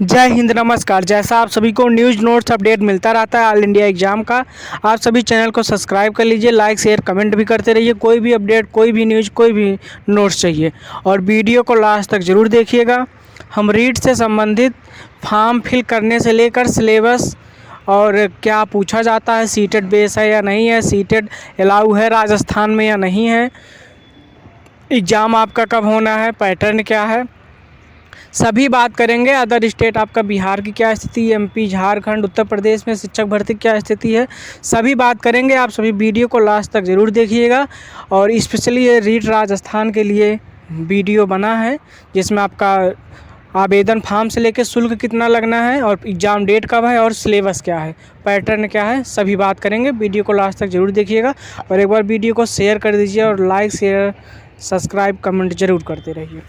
जय हिंद, नमस्कार। जैसा आप सभी को न्यूज़ नोट्स अपडेट मिलता रहता है ऑल इंडिया एग्जाम का, आप सभी चैनल को सब्सक्राइब कर लीजिए, लाइक शेयर कमेंट भी करते रहिए। कोई भी अपडेट, कोई भी न्यूज़, कोई भी नोट्स चाहिए और वीडियो को लास्ट तक ज़रूर देखिएगा। हम रीट से संबंधित फॉर्म फिल करने से लेकर सिलेबस और क्या पूछा जाता है, सीटेट बेस है या नहीं है, सीटेट अलाउ है राजस्थान में या नहीं है, एग्ज़ाम आपका कब होना है, पैटर्न क्या है, सभी बात करेंगे। अदर स्टेट आपका बिहार की क्या स्थिति, एमपी, झारखंड, उत्तर प्रदेश में शिक्षक भर्ती क्या स्थिति है, सभी बात करेंगे। आप सभी वीडियो को लास्ट तक ज़रूर देखिएगा। और स्पेशली ये रीट राजस्थान के लिए वीडियो बना है जिसमें आपका आवेदन फॉर्म से लेकर शुल्क कितना लगना है और एग्ज़ाम डेट कब है और सिलेबस क्या है, पैटर्न क्या है, सभी बात करेंगे। वीडियो को लास्ट तक ज़रूर देखिएगा और एक बार वीडियो को शेयर कर दीजिए और लाइक शेयर सब्सक्राइब कमेंट ज़रूर करते रहिए।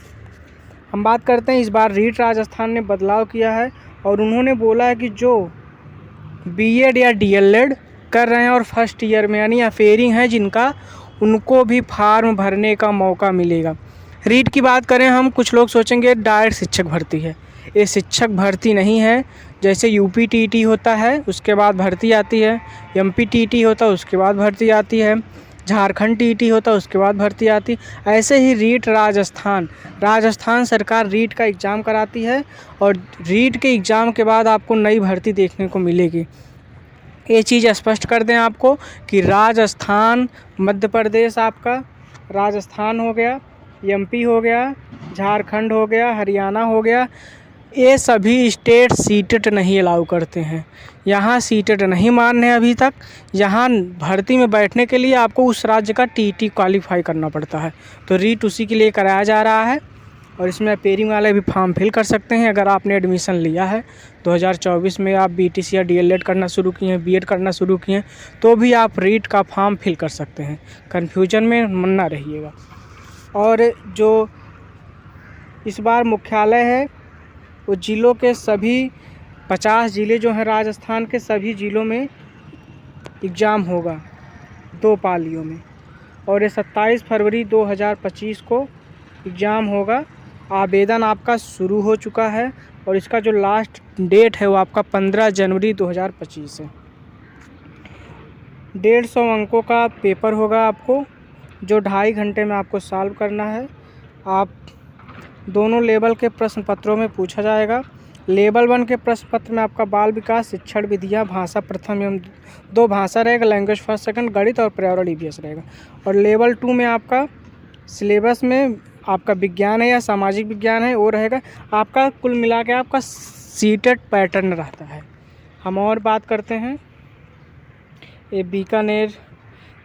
हम बात करते हैं, इस बार रीट राजस्थान ने बदलाव किया है और उन्होंने बोला है कि जो बीएड या डीएलएड कर रहे हैं और फर्स्ट ईयर में यानी अफेयरिंग है जिनका, उनको भी फार्म भरने का मौका मिलेगा। रीट की बात करें हम, कुछ लोग सोचेंगे डायरेक्ट शिक्षक भर्ती है, ये शिक्षक भर्ती नहीं है। जैसे यूपी टीटी होता है उसके बाद भर्ती आती है, एमपी टीटी होता है उसके बाद भर्ती आती है, झारखंड टीटी होता है उसके बाद भर्ती आती, ऐसे ही रीट राजस्थान सरकार रीट का एग्ज़ाम कराती है और रीट के एग्ज़ाम के बाद आपको नई भर्ती देखने को मिलेगी। ये चीज़ स्पष्ट कर दें आपको कि राजस्थान, मध्य प्रदेश आपका राजस्थान हो गया, एमपी हो गया, झारखंड हो गया, हरियाणा हो गया, ये सभी स्टेट सीटेट नहीं अलाउ करते हैं। यहाँ सीटेट नहीं मान्य है अभी तक। यहाँ भर्ती में बैठने के लिए आपको उस राज्य का टीटी क्वालिफाई करना पड़ता है, तो रीट उसी के लिए कराया जा रहा है। और इसमें अपेयरिंग वाले भी फॉर्म फिल कर सकते हैं। अगर आपने एडमिशन लिया है 2024 में, आप बीटीसी या डीएलएड करना शुरू किए हैं, बीएड करना शुरू किए हैं, तो भी आप रीट का फॉर्म फिल कर सकते हैं। कन्फ्यूजन में ना रहिएगा। और जो इस बार मुख्यालय है वो ज़िलों के सभी 50 ज़िले जो हैं राजस्थान के, सभी ज़िलों में एग्ज़ाम होगा 2 पालियों में। और ये 27 फरवरी 2025 को एग्ज़ाम होगा। आवेदन आपका शुरू हो चुका है और इसका जो लास्ट डेट है वो आपका 15 जनवरी 2025 है। 150 अंकों का पेपर होगा आपको, जो 2.5 घंटे में आपको सॉल्व करना है। आप दोनों लेवल के प्रश्न पत्रों में पूछा जाएगा। लेवल 1 के प्रश्न पत्र में आपका बाल विकास, शिक्षण विधियाँ, भाषा प्रथम एवं 2 भाषा रहेगा, लैंग्वेज फर्स्ट सेकंड, गणित और पर्यावरण ईवीएस रहेगा। और लेवल 2 में आपका सिलेबस में आपका विज्ञान है या सामाजिक विज्ञान है वो रहेगा। आपका कुल मिला के आपका सीटेट पैटर्न रहता है। हम और बात करते हैं, ये बीकानेर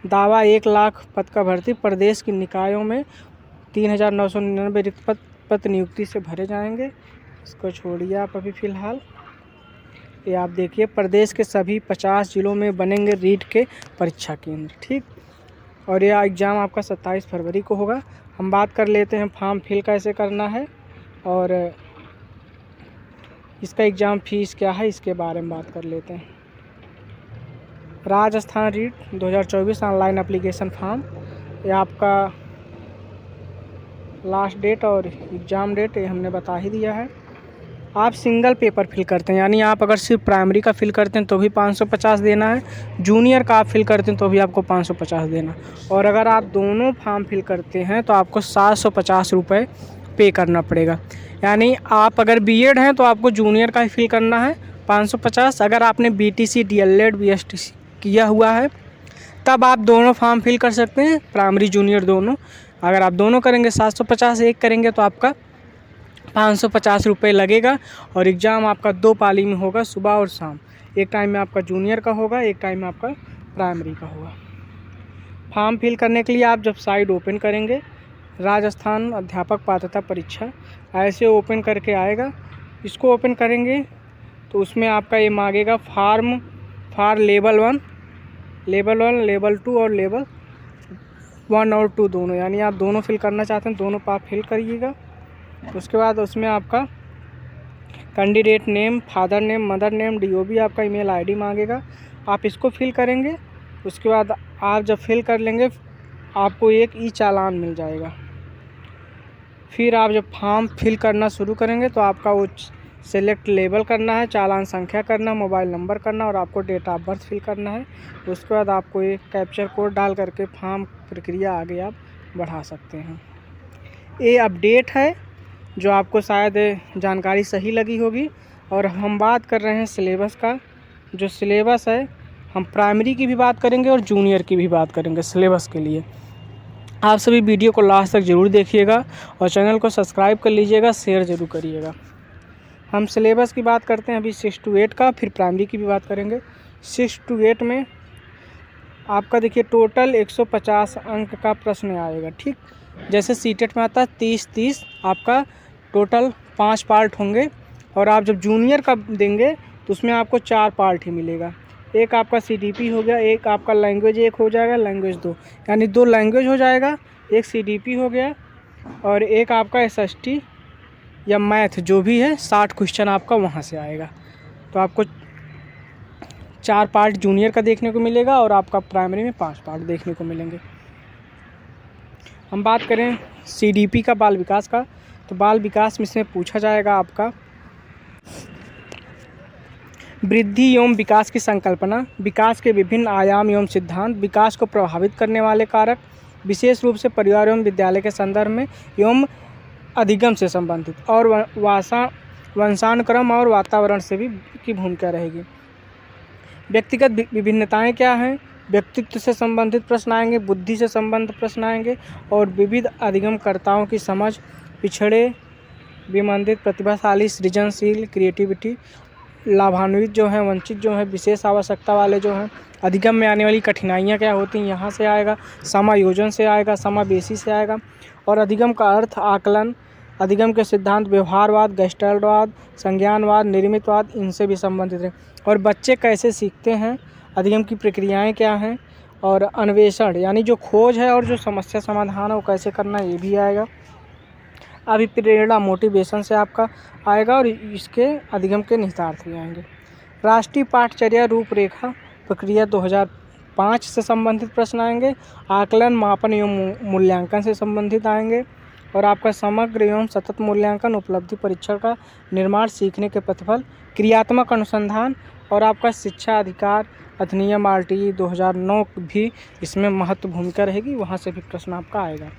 दावा 1 लाख पद का भर्ती, प्रदेश की निकायों में 3999 रिक्त पद नियुक्ति से भरे जाएंगे। इसको छोड़िए आप अभी फ़िलहाल। ये आप देखिए, प्रदेश के सभी 50 ज़िलों में बनेंगे रीट के परीक्षा केंद्र, ठीक। और यह एग्ज़ाम आपका 27 फरवरी को होगा। हम बात कर लेते हैं फॉर्म फिल कैसे करना है और इसका एग्ज़ाम फीस क्या है, इसके बारे में बात कर लेते हैं। Rajasthan REET 2024 online application form, ये आपका लास्ट डेट और एग्ज़ाम डेट ये हमने बता ही दिया है। आप सिंगल पेपर फिल करते हैं, यानी आप अगर सिर्फ प्राइमरी का फिल करते हैं तो भी 550 देना है, जूनियर का आप फिल करते हैं तो भी आपको 550 देना, और अगर आप दोनों फॉर्म फिल करते हैं तो आपको 750 रुपये पे करना पड़ेगा। यानी आप अगर बीएड हैं तो आपको जूनियर का ही फिल करना है 550, अगर आपने बीटीसी, डीएलएड, बीएसटीसी किया हुआ है तब आप दोनों फॉर्म फिल कर सकते हैं, प्राइमरी जूनियर दोनों। अगर आप दोनों करेंगे 750, एक करेंगे तो आपका 550 रुपये लगेगा। और एग्ज़ाम आपका 2 पाली में होगा, सुबह और शाम। एक टाइम में आपका जूनियर का होगा, एक टाइम में आपका प्राइमरी का होगा। फॉर्म फिल करने के लिए आप जब साइट ओपन करेंगे, राजस्थान अध्यापक पात्रता परीक्षा ऐसे ओपन करके आएगा। इसको ओपन करेंगे तो उसमें आपका ये मांगेगा फॉर्म फॉर लेवल 1, लेवल 2 और लेवल 1 और 2 दोनों, यानी आप दोनों फिल करना चाहते हैं दोनों आप फिल करिएगा। उसके बाद उसमें आपका candidate name, father name, mother name, DOB, आपका ईमेल आईडी मांगेगा, आप इसको फिल करेंगे। उसके बाद आप जब फिल कर लेंगे आपको एक ई चालान मिल जाएगा। फिर आप जब फॉर्म फिल करना शुरू करेंगे तो आपका वो सेलेक्ट लेबल करना है, चालान संख्या करना, मोबाइल नंबर करना और आपको डेट ऑफ बर्थ फिल करना है। उसके बाद आपको एक कैप्चर कोड डाल करके फॉर्म प्रक्रिया आगे आप बढ़ा सकते हैं। ये अपडेट है जो आपको शायद जानकारी सही लगी होगी। और हम बात कर रहे हैं सिलेबस का। जो सिलेबस है हम प्राइमरी की भी बात करेंगे और जूनियर की भी बात करेंगे सिलेबस के लिए। आप सभी वीडियो को लास्ट तक ज़रूर देखिएगा और चैनल को सब्सक्राइब कर लीजिएगा, शेयर ज़रूर करिएगा। हम सिलेबस की बात करते हैं अभी 6 to 8 का, फिर प्राइमरी की भी बात करेंगे। 6 to 8 में आपका देखिए टोटल 150 अंक का प्रश्न आएगा। ठीक, जैसे सीटेट में आता है 30-30, आपका टोटल 5 पार्ट होंगे। और आप जब जूनियर का देंगे तो उसमें आपको 4 पार्ट ही मिलेगा। एक आपका सीडीपी हो गया, एक आपका लैंग्वेज एक हो जाएगा, लैंग्वेज 2, यानी 2 लैंग्वेज हो जाएगा, एक सीडीपी हो गया और एक आपका एसएसटी या मैथ जो भी है 60 क्वेश्चन आपका वहाँ से आएगा। तो आपको 4 पार्ट जूनियर का देखने को मिलेगा और आपका प्राइमरी में 5 पार्ट देखने को मिलेंगे। हम बात करें सीडीपी का, बाल विकास का, तो बाल विकास में इसमें पूछा जाएगा आपका वृद्धि एवं विकास की संकल्पना, विकास के विभिन्न आयाम एवं सिद्धांत, विकास को प्रभावित करने वाले कारक, विशेष रूप से परिवार एवं विद्यालय के संदर्भ में एवं अधिगम से संबंधित, और वंशानुक्रम और वातावरण से भी की भूमिका रहेगी। व्यक्तिगत विभिन्नताएं क्या हैं, व्यक्तित्व से संबंधित प्रश्न आएंगे, बुद्धि से संबंधित प्रश्न आएंगे और विविध अधिगमकर्ताओं की समझ, पिछड़े, विमंदित, प्रतिभाशाली, सृजनशील, क्रिएटिविटी, लाभान्वित जो हैं, वंचित जो हैं, विशेष आवश्यकता वाले जो हैं, अधिगम में आने वाली कठिनाइयाँ क्या होती हैं यहाँ से आएगा, समायोजन से आएगा, समावेशी से आएगा। और अधिगम का अर्थ आकलन, अधिगम के सिद्धांत व्यवहारवाद, गेस्टल्टवाद, संज्ञानवाद, निर्मितवाद, इनसे भी संबंधित है। और बच्चे कैसे सीखते हैं, अधिगम की प्रक्रियाएं क्या हैं, और अन्वेषण यानी जो खोज है और जो समस्या समाधान है वो कैसे करना है, ये भी आएगा। अभिप्रेरणा मोटिवेशन से आपका आएगा और इसके अधिगम के निहितार्थ भी आएंगे। राष्ट्रीय पाठचर्या रूपरेखा प्रक्रिया 2005 से संबंधित प्रश्न आएंगे। आकलन, मापन एवं मूल्यांकन से संबंधित आएंगे। और आपका समग्र एवं सतत मूल्यांकन, उपलब्धि परीक्षण का निर्माण, सीखने के प्रतिफल, क्रियात्मक अनुसंधान और आपका शिक्षा अधिकार अधिनियम RTE 2009 भी इसमें महत्व भूमिका रहेगी, वहाँ से भी प्रश्न आपका आएगा।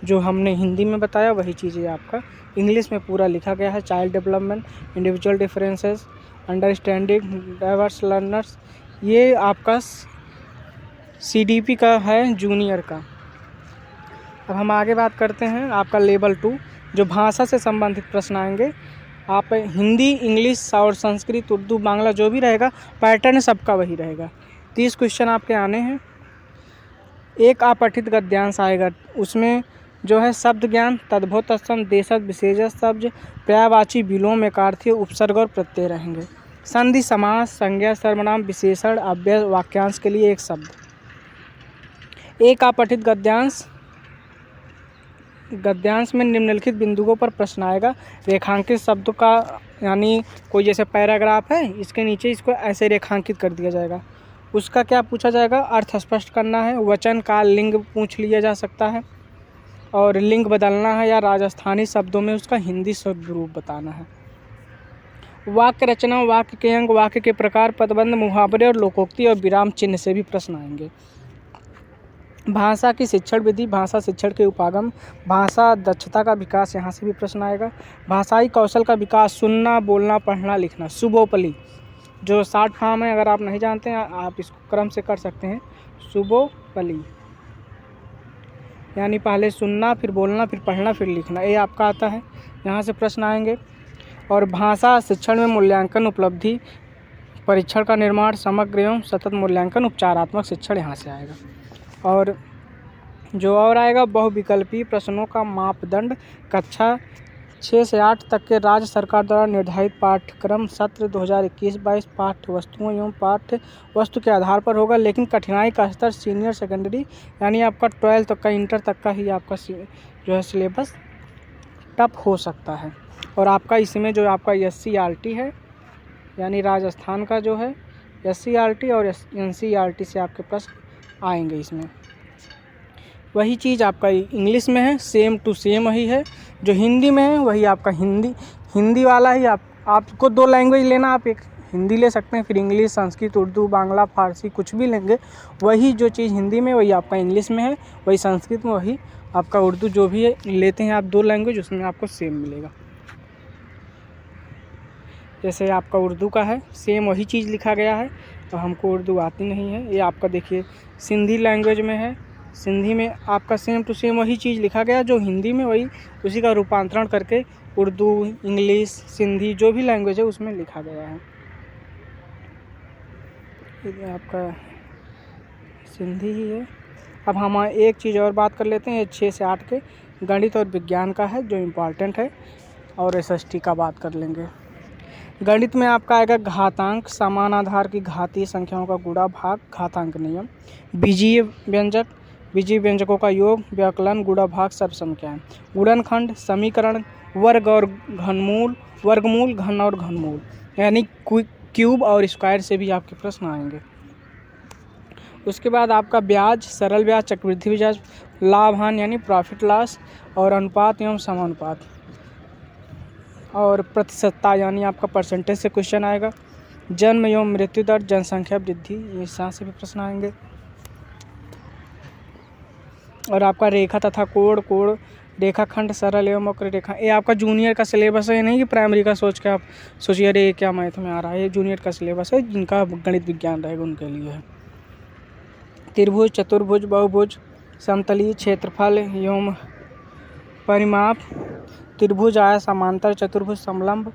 जो हमने हिंदी में बताया वही चीज़ें आपका इंग्लिश में पूरा लिखा गया है। Child development, individual differences, understanding diverse learners, ये आपका CDP का है जूनियर का। अब हम आगे बात करते हैं आपका लेवल 2, जो भाषा से संबंधित प्रश्न आएंगे। आप हिंदी, इंग्लिश और संस्कृत, उर्दू, बांग्ला जो भी रहेगा पैटर्न सबका वही रहेगा। 30 क्वेश्चन आपके आने हैं। एक अपठित गद्यांश आएगा, उसमें जो है शब्द ज्ञान, तद्भव, तत्सम, देशज, विशेषज शब्द, पर्यायवाची, विलोम, एकार्थी, उपसर्ग और प्रत्यय रहेंगे। संधि, समास, संज्ञा, सर्वनाम, विशेषण, अव्यय, वाक्यांश के लिए एक शब्द। एक अपठित गद्यांश में निम्नलिखित बिंदुओं पर प्रश्न आएगा। रेखांकित शब्दों का, यानी कोई जैसे पैराग्राफ है, इसके नीचे इसको ऐसे रेखांकित कर दिया जाएगा। उसका क्या पूछा जाएगा, अर्थ स्पष्ट करना है। वचन का लिंग पूछ लिया जा सकता है और लिंग बदलना है या राजस्थानी शब्दों में उसका हिंदी शब्द रूप बताना है। वाक्य रचना, वाक्य के अंग, वाक्य के प्रकार, पदबंध, मुहावरे और लोकोक्ति और विराम चिन्ह से भी प्रश्न आएंगे। भाषा की शिक्षण विधि, भाषा शिक्षण के उपागम, भाषा दक्षता का विकास, यहाँ से भी प्रश्न आएगा। भाषाई कौशल का विकास, सुनना, बोलना, पढ़ना, लिखना। सुबोपली जो शॉर्ट फॉर्म है, अगर आप नहीं जानते हैं आप इसको क्रम से कर सकते हैं। सुबोपली यानी पहले सुनना, फिर बोलना, फिर पढ़ना, फिर लिखना, ये आपका आता है, यहाँ से प्रश्न आएंगे। और भाषा शिक्षण में मूल्यांकन, उपलब्धि परीक्षण का निर्माण, समग्र एवं सतत मूल्यांकन, उपचारात्मक शिक्षण यहाँ से आएगा। और जो और आएगा बहुविकल्पीय प्रश्नों का मापदंड, कक्षा 6 से 8 तक के राज्य सरकार द्वारा निर्धारित पाठ्यक्रम सत्र 2021-22 पाठ्य वस्तुओं एवं पाठ्य वस्तु के आधार पर होगा, लेकिन कठिनाई का स्तर सीनियर सेकेंडरी यानी आपका 12 तक का, इंटर तक का ही आपका जो है सिलेबस टफ हो सकता है। और आपका इसमें जो आपका SCERT है, यानी राजस्थान का जो है SCERT और NCERT से आपके प्रश्न आएंगे। इसमें वही चीज़ आपका इंग्लिश में है, सेम टू सेम वही है। जो हिंदी में है वही आपका हिंदी वाला ही आप आपको 2 लैंग्वेज लेना, आप एक हिंदी ले सकते हैं, फिर इंग्लिश, संस्कृत, उर्दू, बांग्ला, फारसी कुछ भी लेंगे, वही जो चीज़ हिंदी में वही आपका इंग्लिश में है, वही संस्कृत में, वही आपका उर्दू, जो भी है लेते हैं आप 2 लैंग्वेज, उसमें आपको सेम मिलेगा। जैसे आपका उर्दू का है, सेम वही चीज़ लिखा गया है, तो हमको उर्दू आती नहीं है। ये आपका देखिए सिंधी लैंग्वेज में है, सिंधी में आपका सेम टू सेम वही चीज़ लिखा गया जो हिंदी में, वही उसी का रूपांतरण करके उर्दू, इंग्लिश, सिंधी जो भी लैंग्वेज है उसमें लिखा गया है। ये आपका सिंधी ही है। अब हम एक चीज़ और बात कर लेते हैं, 6 से 8 के गणित और विज्ञान का है जो इम्पॉर्टेंट है, और एसएसटी का बात कर लेंगे। गणित में आपका आएगा घातांक, समान आधार की घातीय संख्याओं का गुणा भाग, घातांक नियम, बीजीय व्यंजक, बीजीय व्यंजकों का योग, व्यवकलन, गुणा भाग, सब संख्याएं, गुणनखंड, समीकरण, वर्ग और घनमूल, वर्गमूल, घन और घनमूल, यानी क्यूब और स्क्वायर से भी आपके प्रश्न आएंगे। उसके बाद आपका ब्याज, सरल ब्याज, चक्रवृद्धि ब्याज, लाभ हानि यानी प्रॉफिट लॉस, और अनुपात एवं समानुपात, और प्रतिशतता यानी आपका परसेंटेज से क्वेश्चन आएगा, जन्म एवं मृत्यु दर, जनसंख्या वृद्धि, ये यहाँ से भी प्रश्न आएंगे। और आपका रेखा तथा कोण, कोण रेखाखंड, सरल एवं वक्र रेखा, ये आपका जूनियर का सिलेबस है, ये नहीं कि प्राइमरी का सोच के आप सोचिए अरे क्या मैथ में आ रहा है, ये जूनियर का सिलेबस है, जिनका गणित विज्ञान रहेगा उनके लिए है। त्रिभुज, चतुर्भुज, बहुभुज, समतलीय, क्षेत्रफल एवं परिमाप, त्रिभुज आया समांतर, चतुर्भुज समलंब,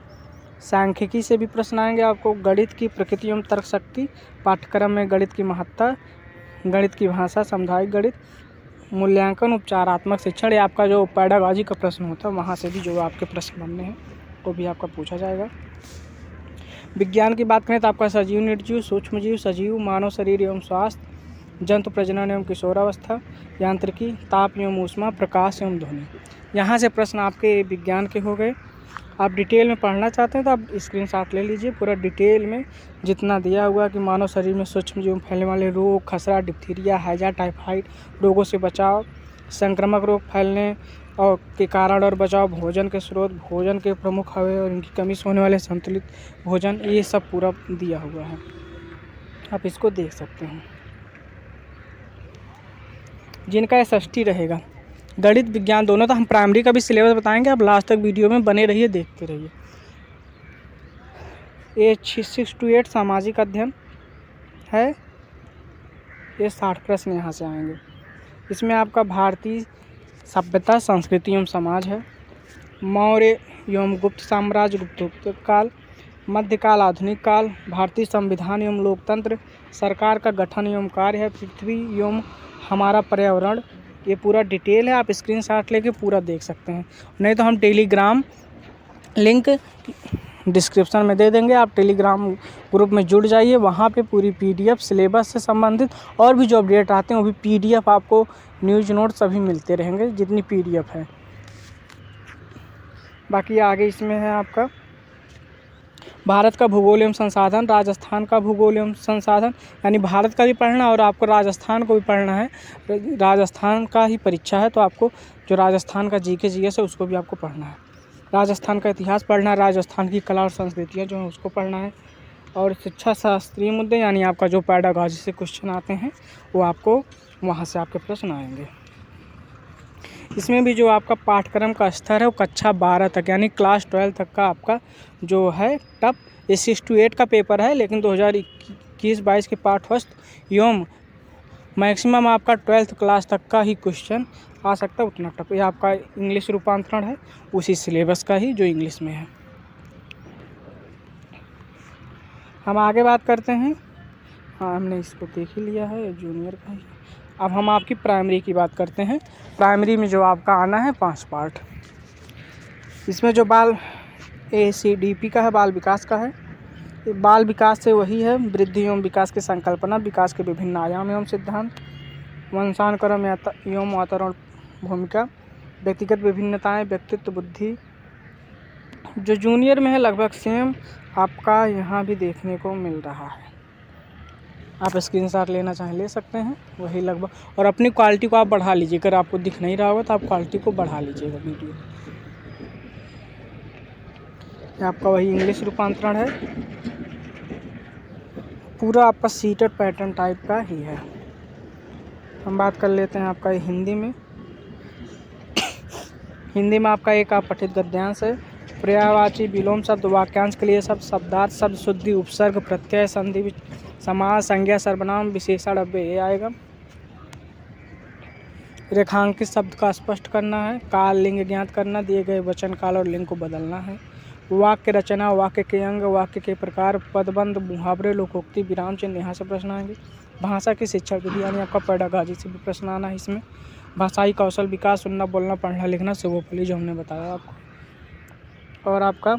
सांख्यिकी से भी प्रश्न आएंगे आपको, गणित की प्रकृति एवं तर्क शक्ति, पाठ्यक्रम में गणित की महत्ता, गणित की भाषा, सामुदायिक गणित, मूल्यांकन, उपचारात्मक शिक्षण, ये आपका जो पैडागॉजी का प्रश्न होता है वहाँ से भी जो आपके प्रश्न बनने हैं वो भी आपका पूछा जाएगा। विज्ञान की बात करें तो आपका सजीव, निर्जीव, सूक्ष्मजीव, सजीव, मानव शरीर एवं स्वास्थ्य, जंतु प्रजनन एवं किशोरावस्था, यांत्रिकी, ताप एवं ऊष्मा, प्रकाश एवं ध्वनि, यहाँ से प्रश्न आपके विज्ञान के हो गए। आप डिटेल में पढ़ना चाहते हैं तो आप स्क्रीनशॉट ले लीजिए, पूरा डिटेल में जितना दिया हुआ कि मानव शरीर में सूक्ष्म जीव फैलने वाले रोग, खसरा, डिप्थीरिया, हैजा, टाइफाइड, रोगों से बचाव, संक्रामक रोग फैलने और के कारण और बचाव, भोजन के स्रोत, भोजन के प्रमुख अवयव और इनकी कमी से होने वाले संतुलित भोजन, ये सब पूरा दिया हुआ है, आप इसको देख सकते हैं। जिनका एसएसटी रहेगा गणित विज्ञान दोनों, तो हम प्राइमरी का भी सिलेबस बताएंगे, आप लास्ट तक वीडियो में बने रहिए, देखते रहिए। ये 6 to 8 सामाजिक अध्ययन है, ये 60 प्रश्न यहाँ से आएंगे। इसमें आपका भारतीय सभ्यता, संस्कृति एवं समाज है, मौर्य एवं गुप्त साम्राज्य, गुप्तोत्तर काल, मध्यकाल, आधुनिक काल, भारतीय संविधान एवं लोकतंत्र, सरकार का गठन एवं कार्य है, पृथ्वी एवं हमारा पर्यावरण, ये पूरा डिटेल है, आप स्क्रीनशॉट लेके पूरा देख सकते हैं। नहीं तो हम टेलीग्राम लिंक डिस्क्रिप्शन में दे देंगे, आप टेलीग्राम ग्रुप में जुड़ जाइए, वहाँ पे पूरी पीडीएफ सिलेबस से संबंधित और भी जो अपडेट आते हैं वो भी पीडीएफ आपको, न्यूज़ नोट सभी मिलते रहेंगे जितनी पीडीएफ है। बाकी आगे इसमें है आपका भारत का भूगोल एवं संसाधन, राजस्थान का भूगोल एवं संसाधन, यानी भारत का भी पढ़ना और आपको राजस्थान को भी पढ़ना है, राजस्थान का ही परीक्षा है तो आपको जो राजस्थान का जीके जीएस है उसको भी आपको पढ़ना है, राजस्थान का इतिहास पढ़ना है, राजस्थान की कला और संस्कृतियाँ जो हैं उसको पढ़ना है, और शिक्षा शास्त्रीय मुद्दे यानी आपका जो पैडागॉजी से क्वेश्चन आते हैं वो आपको वहाँ से आपके प्रश्न आएंगे। इसमें भी जो आपका पाठ्यक्रम का स्तर है वो कक्षा 12 तक यानी क्लास 12 तक का आपका जो है टप, ये 6 to 8 का पेपर है, लेकिन 2021-22 के पाठ्यपुस्तक एवं मैक्सिमम आपका 12th क्लास तक का ही क्वेश्चन आ सकता है, उतना टप। ये आपका इंग्लिश रूपांतरण है उसी सिलेबस का ही जो इंग्लिश में है। हम आगे बात करते हैं, हाँ हमने इसको देख ही लिया है, जूनियर का ही। अब हम आपकी प्राइमरी की बात करते हैं। प्राइमरी में जो आपका आना है 5 पार्ट, इसमें जो बाल ACDP का है, बाल विकास का है। बाल विकास से वही है वृद्धि एवं विकास की संकल्पना, विकास के विभिन्न आयाम एवं सिद्धांत, वंशानुक्रम एवं वातावरण भूमिका, व्यक्तिगत विभिन्नताएं, व्यक्तित्व, बुद्धि। जो जूनियर में है लगभग सेम आपका यहाँ भी देखने को मिल रहा है, आप स्क्रीनशॉट लेना चाहें ले सकते हैं, वही लगभग। और अपनी क्वालिटी को आप बढ़ा लीजिए, अगर आपको दिख नहीं रहा होगा तो आप क्वालिटी को बढ़ा लीजिएगा वीडियो। ये आपका वही इंग्लिश रूपांतरण है, पूरा आपका सीटेड पैटर्न टाइप का ही है। हम बात कर लेते हैं आपका हिंदी में। हिंदी में आपका एक आप पठित गद्यांश है। पर्यायवाची विलोम शब्द, वाक्यांश के लिए शब्द, शब्दार्थ, शब्द शुद्धि, उपसर्ग, प्रत्यय, संधि, समास, संज्ञा, सर्वनाम, विशेषण अव्यय ये आएगा। रेखांकित शब्द का स्पष्ट करना है। काल लिंग ज्ञात करना, दिए गए वचन काल और लिंग को बदलना है। वाक्य रचना, वाक्य के अंग, वाक्य के प्रकार, पदबंध, मुहावरे, लोकोक्ति, विराम चिन्ह, यहाँ से प्रश्न आएंगे। भाषा की शिक्षा विधि यानी आपका पेडागॉजी से भी प्रश्न आना है इसमें। भाषाई कौशल विकास, सुनना, बोलना, पढ़ना, लिखना, सर्वोपरि जो हमने बताया आपको। और आपका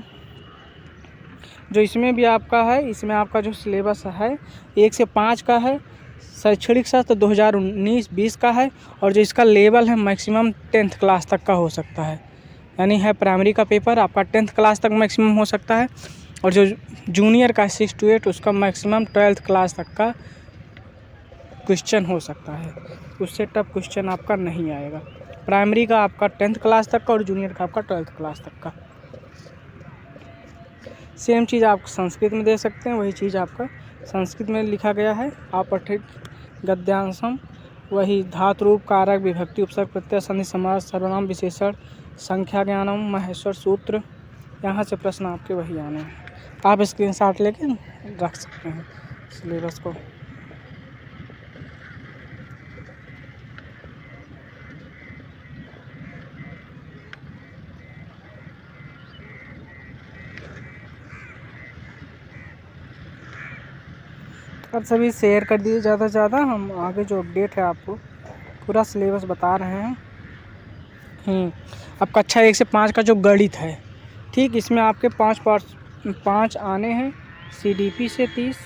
जो इसमें भी आपका है, इसमें आपका जो सिलेबस है 1 से 5 का है। शैक्षणिक शास्त्र 2019-20 का है। और जो इसका लेवल है मैक्सिमम 10th क्लास तक का हो सकता है, यानी है प्राइमरी का पेपर आपका 10th क्लास तक मैक्सिमम हो सकता है। और जो जूनियर का 6 to 8 उसका मैक्सिमम 12th क्लास तक का क्वेश्चन हो सकता है, उससे टफ क्वेश्चन आपका नहीं आएगा। प्राइमरी का आपका 10th क्लास तक का और जूनियर का आपका 12th क्लास तक का। सेम चीज़ आप संस्कृत में दे सकते हैं, वही चीज़ आपका संस्कृत में लिखा गया है। आप पठित गद्यांशम वही धातु रूप, कारक, विभक्ति, उपसर्ग, प्रत्यय, संधि, समास, सर्वनाम, विशेषण, संख्या ज्ञानम, महेश्वर सूत्र, यहाँ से प्रश्न आपके वही आने हैं। आप स्क्रीनशॉट लेके रख सकते हैं सिलेबस को। अब सभी शेयर कर दिए ज़्यादा से ज़्यादा। हम आगे जो अपडेट है आपको पूरा सिलेबस बता रहे हैं। अब कक्षा 1 से 5 का जो गणित है, ठीक, इसमें आपके 5 आने हैं। CDP से 30,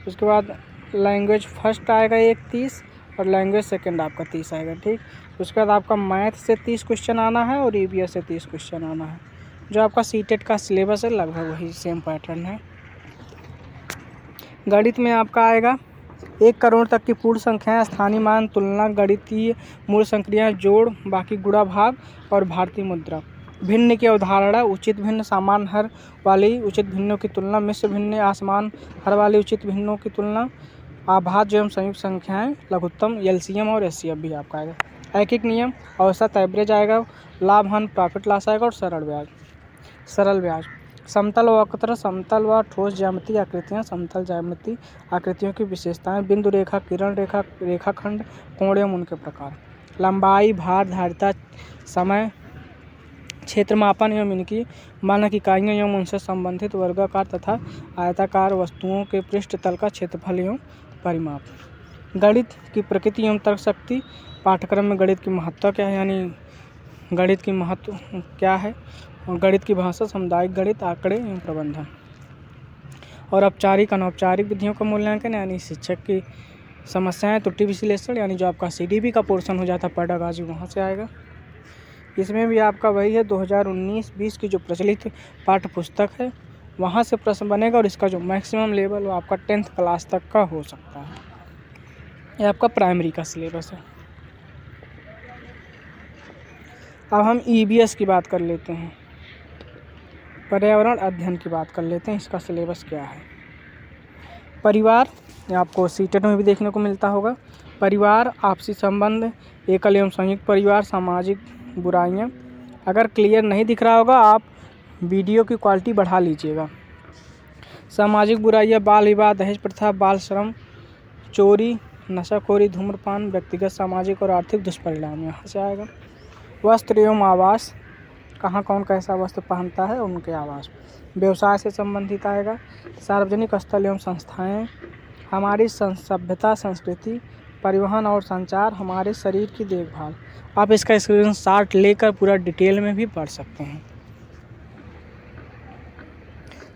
उसके बाद लैंग्वेज फर्स्ट आएगा 30 और लैंग्वेज सेकंड आपका 30 आएगा, ठीक। उसके बाद आपका मैथ से 30 क्वेश्चन आना है और EVS से 30 क्वेश्चन आना है। जो आपका सीटेट का सिलेबस है लगभग वही सेम पैटर्न है। गणित में आपका आएगा 1 करोड़ तक की पूर्ण संख्याएं, स्थानीय मान, तुलना, गणितीय मूल संक्रियाएं, जोड़, बाकी गुणा भाग और भारतीय मुद्रा। भिन्न की अवधारणा, उचित भिन्न, समान हर वाली उचित भिन्नों की तुलना, मिश्र भिन्न, असमान हर वाली उचित भिन्नों की तुलना, आभाज्य एवं संयुक्त संख्याएं, लघुत्तम, LCM और SCF भी आपका आएगा। ऐकिक नियम, औसत, एवरेज आएगा, लाभ हानि, प्रॉफिट लॉस आएगा और सरल ब्याज। समतल वक्र, समतल व ठोस ज्यामितीय आकृतियाँ, समतल ज्यामितीय आकृतियों की विशेषताएं, बिंदु रेखा, किरण रेखा, रेखाखंड, कोण एवं उनके प्रकार, लंबाई, भार, धारिता, समय, क्षेत्र मापन एवं इनकी मानक इकाइयाँ एवं उनसे संबंधित वर्गाकार तथा आयताकार वस्तुओं के पृष्ठ तल का क्षेत्रफल एवं परिमाप। गणित की प्रकृति एवं तर्क शक्ति, पाठ्यक्रम में गणित की महत्ता क्या है, यानी गणित की महत्व क्या है, और गणित की भाषा, सामुदायिक गणित, आंकड़े एवं प्रबंधन, और औपचारिक अनौपचारिक विधियों का मूल्यांकन, यानी शिक्षक की समस्याएं, त्रुटि विश्लेषण, यानी जो आपका CDP का पोर्शन हो जाता है पेडागॉजी वहाँ से आएगा। इसमें भी आपका वही है 2019-20 की जो प्रचलित पाठ्य पुस्तक है वहाँ से प्रश्न बनेगा। और इसका जो मैक्सिमम लेवल वो आपका 10th क्लास तक का हो सकता है। ये आपका प्राइमरी का सिलेबस है। अब हम EVS की बात कर लेते हैं, पर्यावरण अध्ययन की बात कर लेते हैं। इसका सिलेबस क्या है। परिवार, आपको सीटेट में भी देखने को मिलता होगा। परिवार, आपसी संबंध, एकल एवं संयुक्त परिवार, सामाजिक बुराइयां। अगर क्लियर नहीं दिख रहा होगा आप वीडियो की क्वालिटी बढ़ा लीजिएगा। सामाजिक बुराइयां, बाल विवाह, दहेज प्रथा, बाल श्रम, चोरी, नशाखोरी, धूम्रपान, व्यक्तिगत, सामाजिक और आर्थिक दुष्परिणाम यहाँ से आएगा। वस्त्र एवं आवास, कहाँ कौन कैसा वस्त्र पहनता है उनके आवास। व्यवसाय से संबंधित आएगा। सार्वजनिक स्थल एवं संस्थाएं, हमारी सभ्यता, संस्कृति, परिवहन और संचार, हमारे शरीर की देखभाल। आप इसका स्क्रीनशॉट लेकर पूरा डिटेल में भी पढ़ सकते हैं।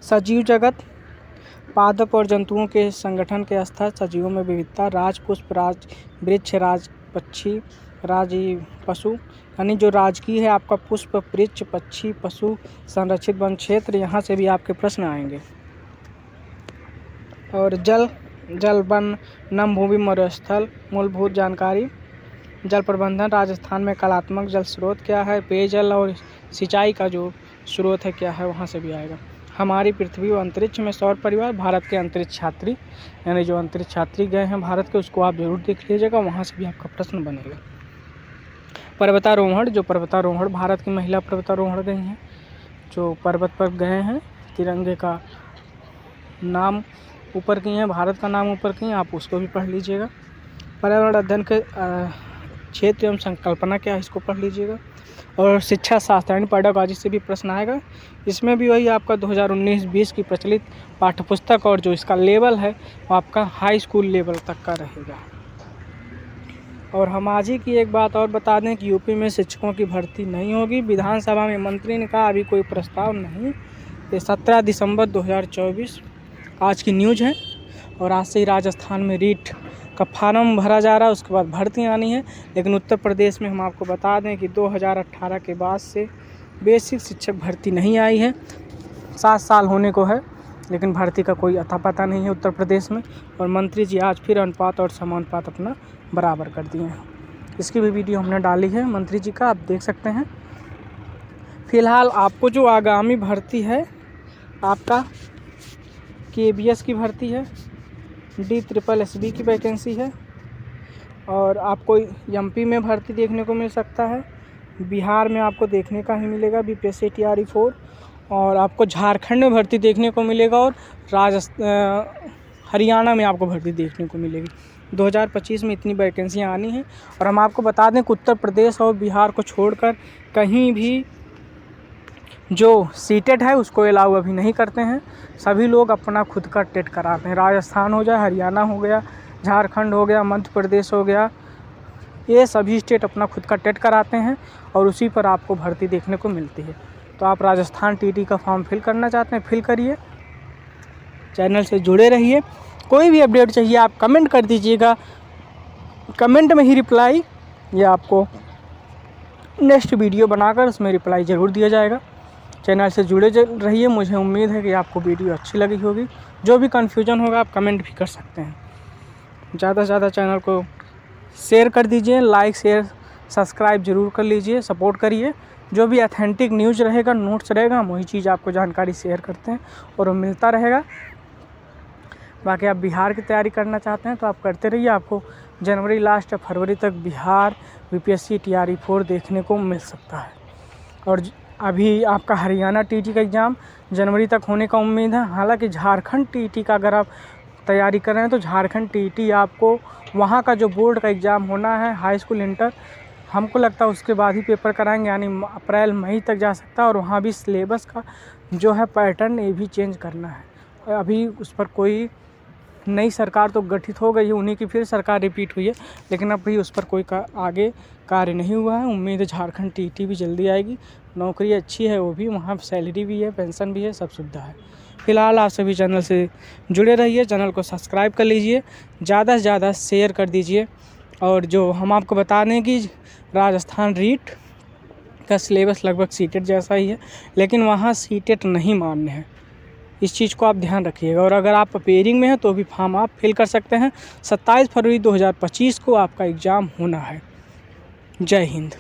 सजीव जगत, पादप और जंतुओं के संगठन के स्तर, सजीवों में विविधता, राज पुष्प, राज वृक्ष, राज पक्षी, राज पशु, यानी जो राजकीय है आपका पुष्प, वृक्ष, पक्षी, पशु, संरक्षित वन क्षेत्र, यहाँ से भी आपके प्रश्न आएंगे। और जल, वन, नम भूमि, मरुस्थल, मूलभूत जानकारी, जल प्रबंधन राजस्थान में कलात्मक जल स्रोत क्या है, पेयजल और सिंचाई का जो स्रोत है क्या है, वहाँ से भी आएगा। हमारी पृथ्वी व अंतरिक्ष में सौर परिवार, भारत के अंतरिक्ष यात्री, यानी जो अंतरिक्ष यात्री गए हैं भारत के, उसको आप जरूर देख लीजिएगा, वहाँ से भी आपका प्रश्न बनेगा। पर्वतारोहण, जो पर्वतारोहण भारत की महिला पर्वतारोहण गई हैं, जो पर्वत पर गए हैं, तिरंगे का नाम ऊपर की हैं, भारत का नाम ऊपर की हैं, आप उसको भी पढ़ लीजिएगा। पर्यावरण अध्ययन के क्षेत्र एवं संकल्पना क्या है, इसको पढ़ लीजिएगा। और शिक्षा शास्त्र यानी पेडागॉजी से भी प्रश्न आएगा। इसमें भी वही आपका 2019-20 की प्रचलित पाठ्यपुस्तक और जो इसका लेवल है वो आपका हाई स्कूल लेवल तक का रहेगा। और हम आज ही की एक बात और बता दें कि यूपी में शिक्षकों की भर्ती नहीं होगी। विधानसभा में मंत्री ने कहा अभी कोई प्रस्ताव नहीं। ये 17 दिसंबर 2024 आज की न्यूज़ है। और आज से ही राजस्थान में रीट का फार्म भरा जा रहा है, उसके बाद भर्ती आनी है। लेकिन उत्तर प्रदेश में हम आपको बता दें कि 2018 के बाद से बेसिक शिक्षक भर्ती नहीं आई है। 7 साल होने को है, लेकिन भर्ती का कोई अता पता नहीं है उत्तर प्रदेश में। और मंत्री जी आज फिर अनुपात और समानुपात अपना बराबर कर दिए हैं। इसकी भी वीडियो हमने डाली है मंत्री जी का, आप देख सकते हैं। फिलहाल आपको जो आगामी भर्ती है आपका KBS की भर्ती है, DSSB की वैकेंसी है, और आपको MP में भर्ती देखने को मिल सकता है। बिहार में आपको देखने का ही मिलेगा BPSC TRE 4, और आपको झारखंड में भर्ती देखने को मिलेगा, और हरियाणा में आपको भर्ती देखने को मिलेगी। 2025 में इतनी वैकेंसियाँ आनी हैं। और हम आपको बता दें कि उत्तर प्रदेश और बिहार को छोड़कर कहीं भी जो सीटेट है उसको अलाउ अभी नहीं करते हैं। सभी लोग अपना खुद का टेट कराते हैं। राजस्थान हो जाए, हरियाणा हो गया, झारखंड हो गया, मध्य प्रदेश हो गया, ये सभी स्टेट अपना खुद का टेट कराते हैं और उसी पर आपको भर्ती देखने को मिलती है। तो आप राजस्थान TT का फॉर्म फिल करना चाहते हैं, फिल करिए, चैनल से जुड़े रहिए। कोई भी अपडेट चाहिए आप कमेंट कर दीजिएगा, कमेंट में ही रिप्लाई, या आपको नेक्स्ट वीडियो बनाकर उसमें रिप्लाई ज़रूर दिया जाएगा। चैनल से जुड़े रहिए। मुझे उम्मीद है कि आपको वीडियो अच्छी लगी होगी। जो भी कन्फ्यूजन होगा आप कमेंट भी कर सकते हैं। ज़्यादा से ज़्यादा चैनल को शेयर कर दीजिए, लाइक शेयर सब्सक्राइब ज़रूर कर लीजिए, सपोर्ट करिए। जो भी ऑथेंटिक न्यूज़ रहेगा, नोट्स रहेगा, हम वही चीज़ आपको जानकारी शेयर करते हैं और वो मिलता रहेगा। बाकी आप बिहार की तैयारी करना चाहते हैं तो आप करते रहिए। आपको जनवरी लास्ट या फरवरी तक बिहार BPSC TRE 4 देखने को मिल सकता है। और अभी आपका हरियाणा TT का एग्ज़ाम जनवरी तक होने का उम्मीद है। हालांकि झारखंड TT का अगर आप तैयारी कर रहे हैं तो झारखंड TT आपको वहाँ का जो बोर्ड का एग्ज़ाम होना है, हाई स्कूल इंटर, हमको लगता है उसके बाद ही पेपर कराएंगे, यानी अप्रैल मई तक जा सकता है। और वहाँ भी सिलेबस का जो है पैटर्न ये भी चेंज करना है। अभी उस पर कोई नई सरकार तो गठित हो गई है, उन्हीं की फिर सरकार रिपीट हुई है, लेकिन अभी उस पर कोई आगे कार्य नहीं हुआ है। उम्मीद है झारखंड TT भी जल्दी आएगी। नौकरी अच्छी है वो भी, वहाँ सैलरी भी है, पेंशन भी है, सब सुविधा है। फिलहाल आप सभी चैनल से जुड़े रहिए, चैनल को सब्सक्राइब कर लीजिए, ज़्यादा से ज़्यादा शेयर कर दीजिए। और जो हम आपको बता दें कि राजस्थान रीट का सिलेबस लगभग सीटेट जैसा ही है, लेकिन वहाँ सीटेट नहीं मान्य है। इस चीज़ को आप ध्यान रखिएगा। और अगर आप अपेयरिंग में हैं तो भी फॉर्म आप फिल कर सकते हैं। 27 फरवरी 2025 को आपका एग्ज़ाम होना है। जय हिंद।